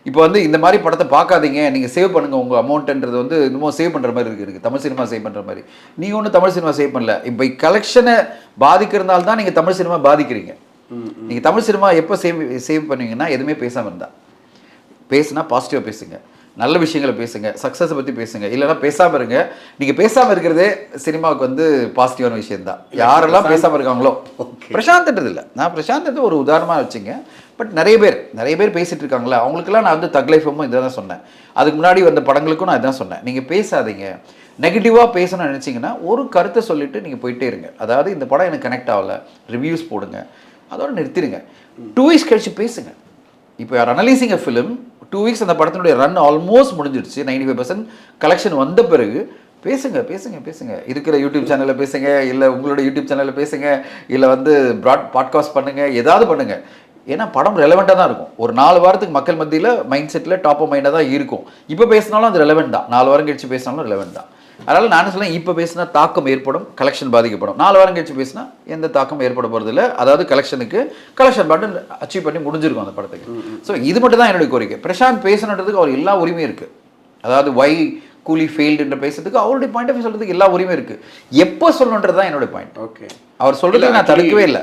இப்போ வந்து இந்த மாதிரி படத்தை பார்க்காதீங்க, நீங்கள் சேவ் பண்ணுங்க உங்கள் அமௌண்ட்ன்றது வந்து இன்னமும் சேவ் பண்ணுற மாதிரி இருக்குது, தமிழ் சினிமா சேவ் பண்ணுற மாதிரி. நீங்கள் ஒன்றும் தமிழ் சினிமா சேவ் பண்ணல. இப்போ கலெக்ஷனை பாதிக்கிறதுனால தான் நீங்கள் தமிழ் சினிமா பாதிக்கிறீங்க. நீங்கள் தமிழ் சினிமா எப்போ சேவ் பண்ணுவீங்கன்னா எதுவுமே பேசாமல் இருந்தா. பேசுனா பாசிட்டிவாக பேசுங்க, நல்ல விஷயங்களை பேசுங்க, சக்ஸஸை பற்றி பேசுங்க. இல்லைன்னா பேசாமல் இருங்க. நீங்கள் பேசாமல் இருக்கிறதே சினிமாவுக்கு வந்து பாசிட்டிவான விஷயம் தான். யாரெல்லாம் பேசாமல் இருக்காங்களோ, பிரசாந்த்ன்றது இல்லை, நான் பிரசாந்த் ஒரு உதாரணமாக வச்சுங்க. பட் நிறைய பேர் பேசிகிட்டு இருக்காங்களா, அவங்களுக்கெல்லாம் நான் வந்து தக் லைஃபும் இதை தான் சொன்னேன். அதுக்கு முன்னாடி வந்த படங்களுக்கும் நான் இதான் சொன்னேன். நீங்கள் பேசாதீங்க, நெகட்டிவாக பேசணும்னு நினச்சிங்கன்னா ஒரு கருத்தை சொல்லிவிட்டு நீங்கள் போயிட்டே இருங்க. அதாவது இந்த படம் எனக்கு கனெக்ட் ஆகலை, ரிவ்யூஸ் போடுங்க, அதோட நிறுத்திடுங்க. 2 வீக்ஸ் கழிச்சு பேசுங்க. இப்போ யார் அனலைசிங் அ ஃபிலிம், 2 வீக்ஸ் அந்த படத்தினுடைய ரன் ஆல்மோஸ்ட் முடிஞ்சிடுச்சு, 95% கலெக்ஷன் வந்த பிறகு பேசுங்க. இருக்கிற யூடியூப் சேனலில் பேசுங்க, இல்லை உங்களோட யூடியூப் சேனலில் பேசுங்க, இல்லை வந்து பாட்காஸ்ட் பண்ணுங்கள், ஏதாவது பண்ணுங்கள். ஏன்னா படம் ரெலவெண்ட்டாக தான் இருக்கும். ஒரு 4 வாரத்துக்கு மக்கள் மத்தியில் மைண்ட் செட்டில் டாப் ஆஃப் மைண்டாக தான் இருக்கும். இப்போ பேசினாலும் அது ரெலவெண்ட் தான், 4 வாரம் கழிச்சு பேசினாலும் ரெலவெண்ட் தான். அதனால் நான் சொல்லேன், இப்போ பேசினா தாக்கம் ஏற்படும், கலெக்ஷன் பாதிக்கப்படும். 4 வாரம் கழிச்சு பேசினா எந்த தாக்கம் ஏற்பட போகிறதில்ல. அதாவது கலெக்ஷன் பாட்டு அச்சீவ் பண்ணி முடிஞ்சிருக்கும் அந்த படத்துக்கு. ஸோ இது மட்டும் தான் என்னுடைய கோரிக்கை. பிரசாந்த் பேசணுன்றதுக்கு அவர் எல்லா உரிமையும் இருக்குது. அதாவது வை கூலி ஃபெயில்டுன்ற பேசுறதுக்கு அவருடைய பாயிண்ட் ஆஃப் வியூ சொல்கிறதுக்கு எல்லா உரிமையும் இருக்குது. எப்போ சொல்லணுன்றது தான் என்னுடைய பாயிண்ட். ஓகே, அவர் சொல்கிறதுக்கு நான் தடுக்கவே இல்லை.